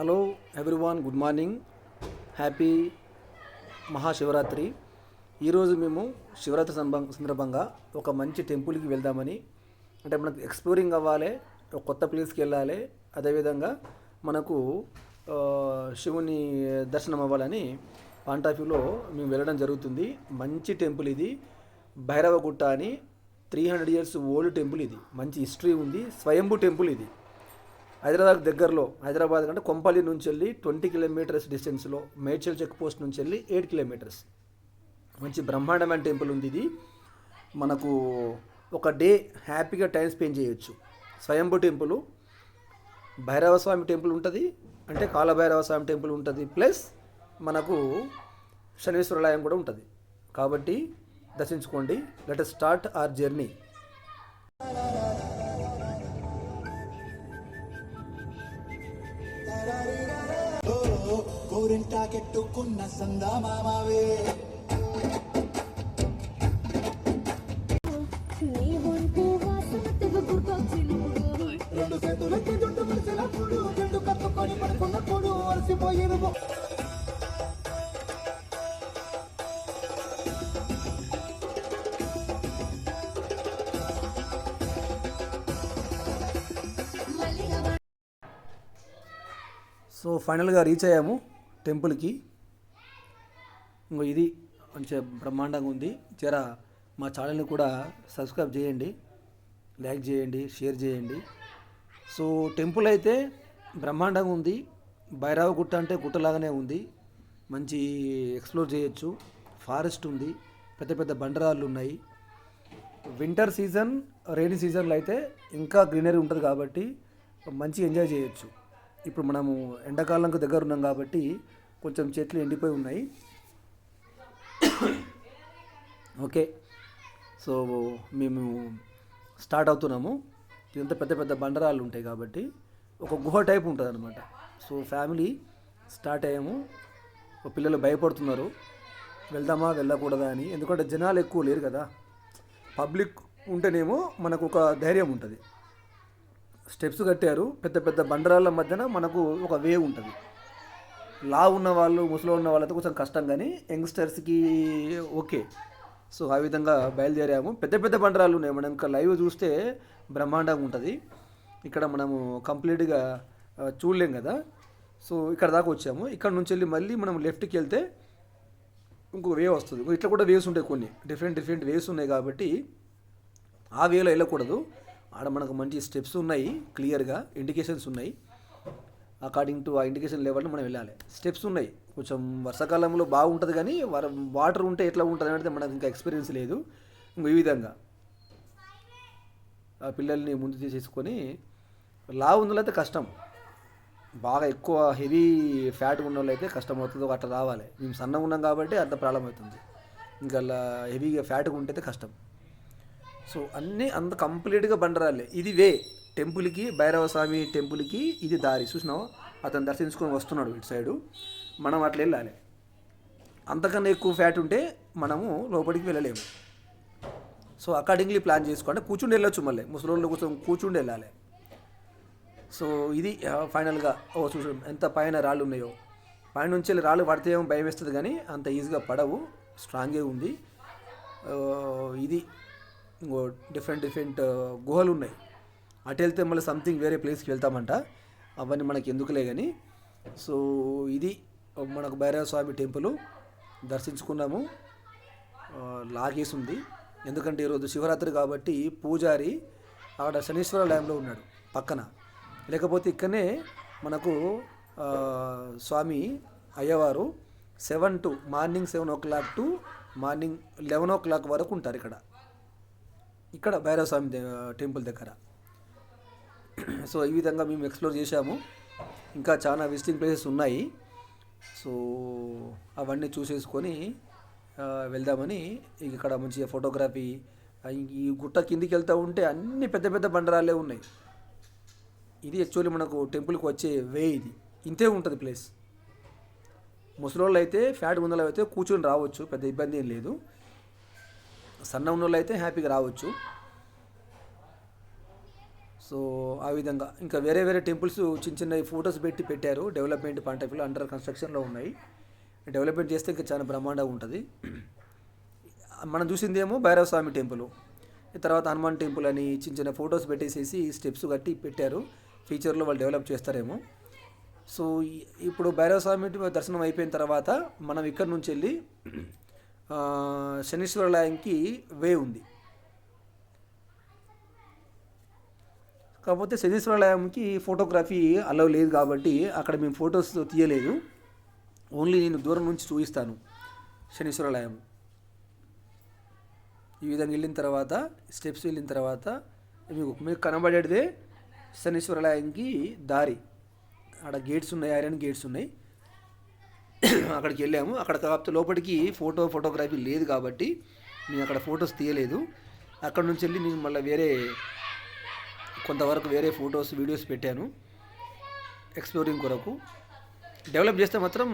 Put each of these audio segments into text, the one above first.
Hello everyone, good morning. Happy Mahashivratri. ఈరోజు మేము శివరాత్రి సందర్భంగా ఒక మంచి టెంపుల్కి వెళ్దామని, అంటే మనకు ఎక్స్ప్లోరింగ్ అవ్వాలి, ఒక కొత్త ప్లేస్కి వెళ్ళాలి, అదేవిధంగా మనకు శివుని దర్శనం అవ్వాలని పాయింట్ ఆఫ్ వ్యూలో మేము వెళ్ళడం జరుగుతుంది. మంచి టెంపుల్ ఇది, భైరవగుట్ట అని. 300 years ఓల్డ్ టెంపుల్ ఇది. మంచి హిస్టరీ ఉంది. స్వయంభూ టెంపుల్ ఇది. హైదరాబాద్ దగ్గరలో, హైదరాబాద్ కంటే కొంపల్లి నుంచి వెళ్ళి 20 kilometers డిస్టెన్స్లో, మేడ్చల్ చెక్ పోస్ట్ నుంచి వెళ్ళి 8 kilometers. మంచి బ్రహ్మాండమైన టెంపుల్ ఉంది ఇది. మనకు ఒక డే హ్యాపీగా టైం స్పెండ్ చేయొచ్చు. స్వయంభూ టెంపుల్, భైరవస్వామి టెంపుల్ ఉంటుంది, అంటే కాలభైరవస్వామి టెంపుల్ ఉంటుంది, ప్లస్ మనకు శనీశ్వరాలయం కూడా ఉంటుంది. కాబట్టి దర్శించుకోండి. Let us start our journey. గోరింటాకెట్టుకున్న సందా మామావే రెండు చేతులకి జుట్టు ముడిచినప్పుడు, రెండు కట్టుకొని పడుకున్నప్పుడు అలసిపోయిరు. సో ఫైనల్గా రీచ్ అయ్యాము టెంపుల్కి. ఇంకో ఇది మంచిగా బ్రహ్మాండంగా ఉంది. జర మా ఛానల్ని కూడా సబ్స్క్రైబ్ చేయండి, లైక్ చేయండి, షేర్ చేయండి. సో టెంపుల్ అయితే బ్రహ్మాండంగా ఉంది. భైరవ గుట్ట అంటే గుట్టలాగానే ఉంది. మంచి ఎక్స్ప్లోర్ చేయొచ్చు. ఫారెస్ట్ ఉంది, పెద్ద పెద్ద బండరాళ్ళు ఉన్నాయి. వింటర్ సీజన్, రైనీ సీజన్లో అయితే ఇంకా గ్రీనరీ ఉంటుంది కాబట్టి మంచిగా ఎంజాయ్ చేయొచ్చు. ఇప్పుడు మనము ఎండాకాలంకు దగ్గర ఉన్నాం కాబట్టి కొంచెం చెట్లు ఎండిపోయి ఉన్నాయి. ఓకే, సో మేము స్టార్ట్ అవుతున్నాము. ఇదంతా పెద్ద పెద్ద బండరాళ్ళు ఉంటాయి కాబట్టి ఒక గుహ టైప్ ఉంటుంది అనమాట. సో ఫ్యామిలీ స్టార్ట్ అయ్యాము. పిల్లలు భయపడుతున్నారు, వెళ్దామా వెళ్ళకూడదా అని. ఎందుకంటే జనాలు ఎక్కువ లేరు కదా. పబ్లిక్ ఉంటేనేమో మనకు ఒక ధైర్యం ఉంటుంది. స్టెప్స్ కట్టారు, పెద్ద పెద్ద బండరాళ్ళ మధ్యన మనకు ఒక వే ఉంటుంది. లా ఉన్న వాళ్ళు, ముసలో ఉన్న వాళ్ళతో కొంచెం కష్టం, కానీ యంగ్స్టర్స్కి ఓకే. సో ఆ విధంగా బయలుదేరాము. పెద్ద పెద్ద బండరాళ్ళు ఉన్నాయి. మనం ఇంకా లైవ్ చూస్తే బ్రహ్మాండంగా ఉంటుంది. ఇక్కడ మనము కంప్లీట్గా చూడలేం కదా. సో ఇక్కడ దాకా వచ్చాము. ఇక్కడ నుంచి వెళ్ళి మళ్ళీ మనం లెఫ్ట్కి వెళ్తే ఇంకో వే వస్తుంది. ఇట్లా కూడా వేస్ ఉంటాయి, కొన్ని డిఫరెంట్ వేస్ ఉన్నాయి కాబట్టి ఆ వేలో వెళ్ళకూడదు. ఆడ మనకు మంచి స్టెప్స్ ఉన్నాయి, క్లియర్గా ఇండికేషన్స్ ఉన్నాయి. అకార్డింగ్ టు ఆ ఇండికేషన్ లెవెల్లో మనం వెళ్ళాలి. స్టెప్స్ ఉన్నాయి. కొంచెం వర్షాకాలంలో బాగుంటుంది, కానీ వాటర్ ఉంటే ఎట్లా ఉంటుంది అనేది మనకు ఇంకా ఎక్స్పీరియన్స్ లేదు. ఈ విధంగా ఆ పిల్లల్ని ముందు తీసేసుకొని, లా ఉన్న వాళ్ళైతే కష్టం, బాగా ఎక్కువ హెవీ ఫ్యాట్ ఉన్న వాళ్ళు అయితే కష్టం అవుతుంది. అట్లా రావాలి. మేము సన్నగా ఉన్నాం కాబట్టి అంత ప్రాబ్లం అవుతుంది. ఇంకా హెవీగా ఫ్యాట్గా ఉంటే కష్టం. సో అన్నీ అంత కంప్లీట్గా బండరాలే. ఇది వే టెంపుల్కి, భైరవ స్వామి టెంపుల్కి ఇది దారి. చూసినావు, అతను దర్శించుకొని వస్తున్నాడు ఇటు సైడు. మనం అట్లా వెళ్ళాలి. అంతకన్నా ఎక్కువ ఫ్యాట్ ఉంటే మనము లోపలికి వెళ్ళలేము. సో అకార్డింగ్లీ ప్లాన్ చేసుకోండి. కూర్చుండి వెళ్ళొచ్చు, మళ్ళీ ముసలోళ్ళు కొంచెం కూర్చుండి వెళ్ళాలి. సో ఇది ఫైనల్గా చూసి ఎంత పైన రాళ్ళు ఉన్నాయో. పైన నుంచి వెళ్ళి రాళ్ళు పడితే ఏమో భయం వేస్తుంది, కానీ అంత ఈజీగా పడవు, స్ట్రాంగే ఉంది. ఇది ఇంకో డిఫరెంట్ గుహలు ఉన్నాయి. అటు వెళ్తే మళ్ళీ సంథింగ్ వేరే ప్లేస్కి వెళ్తామంట. అవన్నీ మనకి ఎందుకులే కానీ. సో ఇది మనకు భైరవ స్వామి టెంపుల్ దర్శించుకున్నాము. లాగేసి ఉంది, ఎందుకంటే ఈరోజు శివరాత్రి కాబట్టి పూజారి అక్కడ శనీశ్వరాలయంలో ఉన్నాడు పక్కన. లేకపోతే ఇక్కడనే మనకు స్వామి అయ్యవారు morning 7 o'clock to morning 11 o'clock వరకు ఉంటారు ఇక్కడ భైరవ స్వామి టెంపుల్ దగ్గర. సో ఈ విధంగా మేము ఎక్స్ప్లోర్ చేశాము. ఇంకా చాలా విజిటింగ్ ప్లేసెస్ ఉన్నాయి. సో అవన్నీ చూసేసుకొని వెళ్దామని ఇక్కడ మంచిగా ఫోటోగ్రఫీ. ఈ గుట్ట కిందికి వెళ్తూ ఉంటే అన్ని పెద్ద పెద్ద బండరాలే ఉన్నాయి. ఇది యాక్చువల్లీ మనకు టెంపుల్కి వచ్చే వే. ఇది ఇంతే ఉంటుంది ప్లేస్. ముసలోళ్ళు అయితే, ఫ్యాట్ ఉన్న అయితే కూర్చొని రావచ్చు, పెద్ద ఇబ్బంది ఏం లేదు. సన్న ఉన్న వాళ్ళు అయితే హ్యాపీగా రావచ్చు. సో ఆ విధంగా ఇంకా వేరే వేరే టెంపుల్స్ చిన్న చిన్న ఫొటోస్ పెట్టారు. డెవలప్మెంట్ పాయింట్ ఆఫ్ వ్యూలో అండర్ కన్స్ట్రక్షన్లో ఉన్నాయి. డెవలప్మెంట్ చేస్తే ఇంకా చాలా బ్రహ్మాండంగా ఉంటుంది. మనం చూసిందేమో భైరవ స్వామి టెంపుల్, తర్వాత హనుమాన్ టెంపుల్ అని చిన్న చిన్న ఫొటోస్ పెట్టేసేసి స్టెప్స్ కట్టి పెట్టారు. ఫ్యూచర్లో వాళ్ళు డెవలప్ చేస్తారేమో. సో ఇప్పుడు భైరవ స్వామి దర్శనం అయిపోయిన తర్వాత మనం ఇక్కడ నుంచి వెళ్ళి శనీశ్వరాలయంకి వే ఉంది. కాకపోతే శనీశ్వరాలయంకి ఫోటోగ్రఫీ అలౌ లేదు కాబట్టి అక్కడ మేము ఫొటోస్ తీయలేదు. ఓన్లీ నేను దూరం నుంచి చూపిస్తాను. శనీశ్వరాలయం ఈ విధంగా వెళ్ళిన తర్వాత స్టెప్స్ వెళ్ళిన తర్వాత మీకు కనబడేదే శనీశ్వరాలయంకి దారి. అక్కడ గేట్స్ ఉన్నాయి, ఐరన్ గేట్స్ ఉన్నాయి. అక్కడికి వెళ్ళాము. అక్కడ కాకపోతే లోపలికి ఫోటోగ్రఫీ లేదు కాబట్టి నేను అక్కడ ఫొటోస్ తీయలేదు. అక్కడ నుంచి వెళ్ళి నేను మళ్ళీ కొంతవరకు వేరే ఫొటోస్ వీడియోస్ పెట్టాను ఎక్స్ప్లోరింగ్ కొరకు. డెవలప్ చేస్తే మాత్రం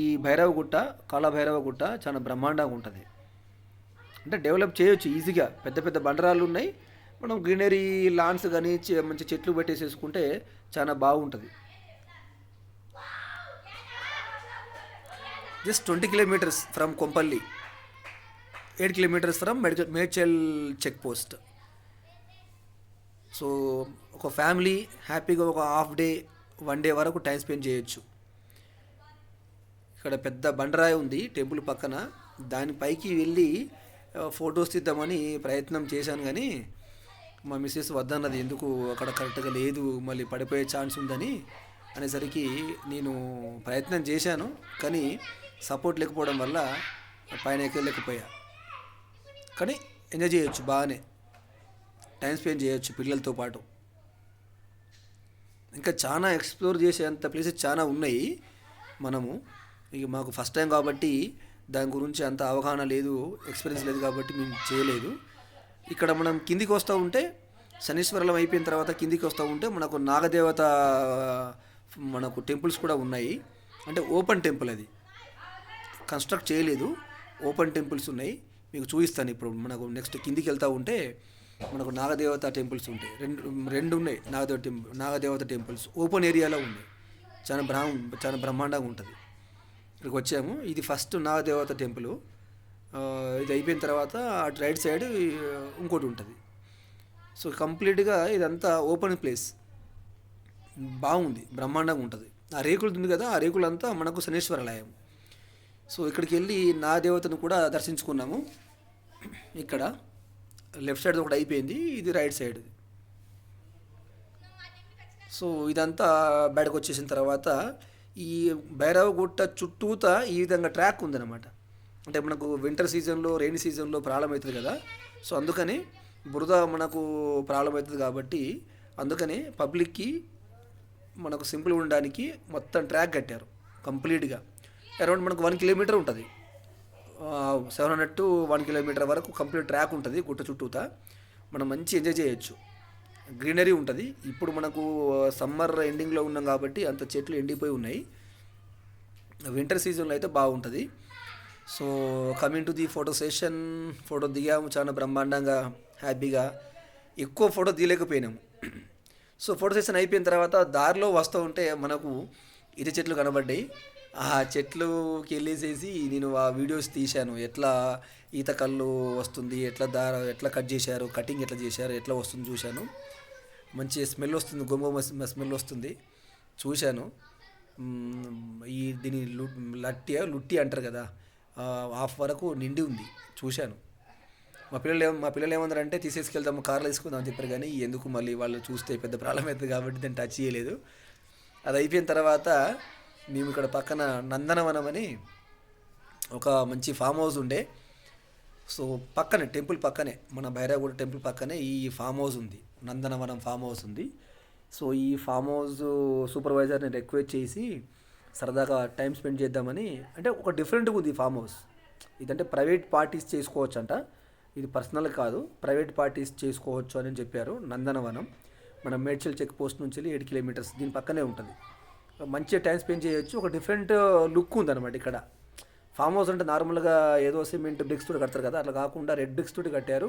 ఈ భైరవగుట్ట, కాలభైరవగుట్ట చాలా బ్రహ్మాండంగా ఉంటుంది. అంటే డెవలప్ చేయొచ్చు ఈజీగా. పెద్ద పెద్ద బండరాళ్ళు ఉన్నాయి. మనం గ్రీనరీ లాన్స్ కానీ మంచి చెట్లు పెట్టేసేసుకుంటే చాలా బాగుంటుంది. Just 20 kilometres from Kompally, 8 kilometres from Medchal check post. So ఒక ఫ్యామిలీ హ్యాపీగా ఒక హాఫ్ డే 1 డే వరకు టైం స్పెండ్ చేయొచ్చు. ఇక్కడ పెద్ద బండరాయి ఉంది టెంపుల్ పక్కన. దానిపైకి వెళ్ళి ఫొటోస్ తీద్దామని ప్రయత్నం చేశాను కానీ మా మిస్సెస్ వద్దన్నది. ఎందుకు అక్కడ కరెక్ట్గా లేదు, మళ్ళీ పడిపోయే ఛాన్స్ ఉందని అనేసరికి నేను ప్రయత్నం చేశాను కానీ సపోర్ట్ లేకపోవడం వల్ల పైన ఎక్కలేకపోయా. కానీ ఎంజాయ్ చేయొచ్చు, బాగానే టైం స్పెండ్ చేయొచ్చు పిల్లలతో పాటు. ఇంకా చాలా ఎక్స్ప్లోర్ చేసేంత ప్లేసెస్ చాలా ఉన్నాయి. ఇక మాకు ఫస్ట్ టైం కాబట్టి దాని గురించి అంత అవగాహన లేదు, ఎక్స్పీరియన్స్ లేదు కాబట్టి మేము చేయలేదు. ఇక్కడ మనం కిందికి వస్తూ ఉంటే శనీశ్వరాలయం అయిపోయిన తర్వాత కిందికి వస్తూ ఉంటే మనకు నాగదేవత టెంపుల్స్ కూడా ఉన్నాయి. అంటే ఓపెన్ టెంపుల్, అది కన్స్ట్రక్ట్ చేయలేదు, ఓపెన్ టెంపుల్స్ ఉన్నాయి. మీకు చూపిస్తాను ఇప్పుడు. మనకు నెక్స్ట్ కిందికి వెళ్తూ ఉంటే మనకు నాగదేవత టెంపుల్స్ ఉంటాయి. రెండు ఉన్నాయి నాగదేవత టెంపుల్స్ ఓపెన్ ఏరియాలో ఉన్నాయి. చాలా బ్రహ్మాండంగా ఉంటుంది. ఇక్కడికి వచ్చాము. ఇది ఫస్ట్ నాగదేవత టెంపుల్. ఇది అయిపోయిన తర్వాత అటు రైట్ సైడ్ ఇంకోటి ఉంటుంది. సో కంప్లీట్గా ఇదంతా ఓపెన్ ప్లేస్, బాగుంది, బ్రహ్మాండంగా ఉంటుంది. ఆ రేకులు ఉంది కదా, ఆ రేకులంతా మనకు శనీశ్వరాలయం. సో ఇక్కడికి వెళ్ళి నాగదేవతను కూడా దర్శించుకున్నాము. ఇక్కడ లెఫ్ట్ సైడ్ ఒకటి అయిపోయింది, ఇది రైట్ సైడ్. సో ఇదంతా బయటకు వచ్చేసిన తర్వాత ఈ భైరవగుట్ట చుట్టూతా ఈ విధంగా ట్రాక్ ఉందన్నమాట. అంటే మనకు వింటర్ సీజన్లో, రెయినీ సీజన్లో ప్రాబ్లం అవుతుంది కదా. సో అందుకని బురద మనకు ప్రాబ్లం అవుతుంది కాబట్టి అందుకని పబ్లిక్కి మనకు సింపుల్ ఉండడానికి మొత్తం ట్రాక్ కట్టారు కంప్లీట్గా. అరౌండ్ మనకు 1 కిలోమీటర్ ఉంటుంది, 700 to 1 కిలోమీటర్ వరకు కంప్లీట్ ట్రాక్ ఉంటుంది గుట్ట చుట్టూతా. మనం మంచి ఎంజాయ్ చేయొచ్చు, గ్రీనరీ ఉంటుంది. ఇప్పుడు మనకు సమ్మర్ ఎండింగ్లో ఉన్నాం కాబట్టి అంత చెట్లు ఎండిపోయి ఉన్నాయి. వింటర్ సీజన్లో అయితే బాగుంటుంది. So coming to the photo session, photo దిగాము చాలా బ్రహ్మాండంగా, హ్యాపీగా. ఎక్కువ ఫోటో తీయలేకపోయినాము. సో ఫోటో సెషన్ అయిపోయిన తర్వాత దారిలో వస్తూ ఉంటే మనకు ఈత చెట్లు కనబడ్డాయి. ఆ చెట్లుకి వెళ్ళేసేసి నేను ఆ వీడియోస్ తీశాను. ఎట్లా ఈత కళ్ళు వస్తుంది, ఎట్లా కట్ చేశారు, కటింగ్ ఎట్లా చేశారు, ఎట్లా వస్తుంది చూశాను. మంచి స్మెల్ వస్తుంది, గుమగుమ స్మెల్ వస్తుంది చూశాను. దీని లుట్టి అంటారు కదా, హాఫ్ వరకు నిండి ఉంది చూశాను. మా పిల్లలు ఏమన్నారంటే తీసేసుకెళ్దాము, కార్లో తీసుకుందాం అని చెప్పారు. కానీ ఎందుకు మళ్ళీ వాళ్ళు చూస్తే పెద్ద ప్రాబ్లం అవుతుంది కాబట్టి దాన్ని టచ్ చేయలేదు. అది అయిపోయిన తర్వాత మేము ఇక్కడ పక్కన నందనవనం అని ఒక మంచి ఫామ్ హౌస్ ఉండే. సో పక్కనే టెంపుల్ పక్కనే, మన భైరవగూడ టెంపుల్ పక్కనే ఈ ఫామ్ హౌస్ ఉంది, నందనవనం ఫామ్ హౌస్ ఉంది. సో ఈ ఫామ్ హౌస్ సూపర్వైజర్ని రిక్వెస్ట్ చేసి సరదాగా టైం స్పెండ్ చేద్దామని, అంటే ఒక డిఫరెంట్గా ఉంది ఈ ఫామ్ హౌస్. ఇదంటే ప్రైవేట్ పార్టీస్ చేసుకోవచ్చు అంట, ఇది పర్సనల్ కాదు, ప్రైవేట్ పార్టీస్ చేసుకోవచ్చు అని చెప్పారు. నందనవనం మన మేడ్చల్ చెక్ పోస్ట్ నుంచి 8 కిలోమీటర్స్ దీని పక్కనే ఉంటుంది. మంచిగా టైం స్పెండ్ చేయొచ్చు. ఒక డిఫరెంట్ లుక్ ఉందన్నమాట ఇక్కడ. ఫామ్ హౌస్ అంటే నార్మల్గా ఏదో సిమెంట్ బ్రిక్స్ తోటి కడతారు కదా, అట్లా కాకుండా రెడ్ బ్రిక్స్ తోటి కట్టారు.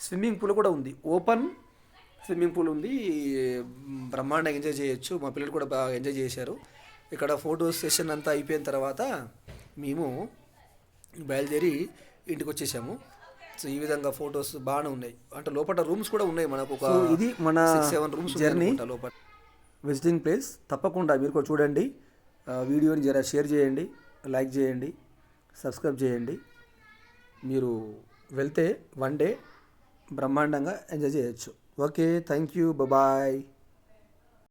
స్విమ్మింగ్ పూల్ కూడా ఉంది, ఓపెన్ స్విమ్మింగ్ పూల్ ఉంది, బ్రహ్మాండంగా ఎంజాయ్ చేయొచ్చు. మా పిల్లలు కూడా బాగా ఎంజాయ్ చేశారు. ఇక్కడ ఫోటో సెషన్ అంతా అయిపోయిన తర్వాత మేము బయలుదేరి ఇంటికి వచ్చేసాము. సో ఈ విధంగా ఫొటోస్ బాగానే ఉన్నాయి. అంటే లోపల రూమ్స్ కూడా ఉన్నాయి, మనకు ఒక ఇది మన 6-7 రూమ్స్ జర్నీ లోపల. విజిటింగ్ ప్లేస్ తప్పకుండా మీరు కూడా చూడండి. వీడియోని జర షేర్ చేయండి, లైక్ చేయండి, సబ్స్క్రైబ్ చేయండి. మీరు వెళ్తే వన్ డే బ్రహ్మాండంగా ఎంజాయ్ చేయొచ్చు. Okay, thank you, bye.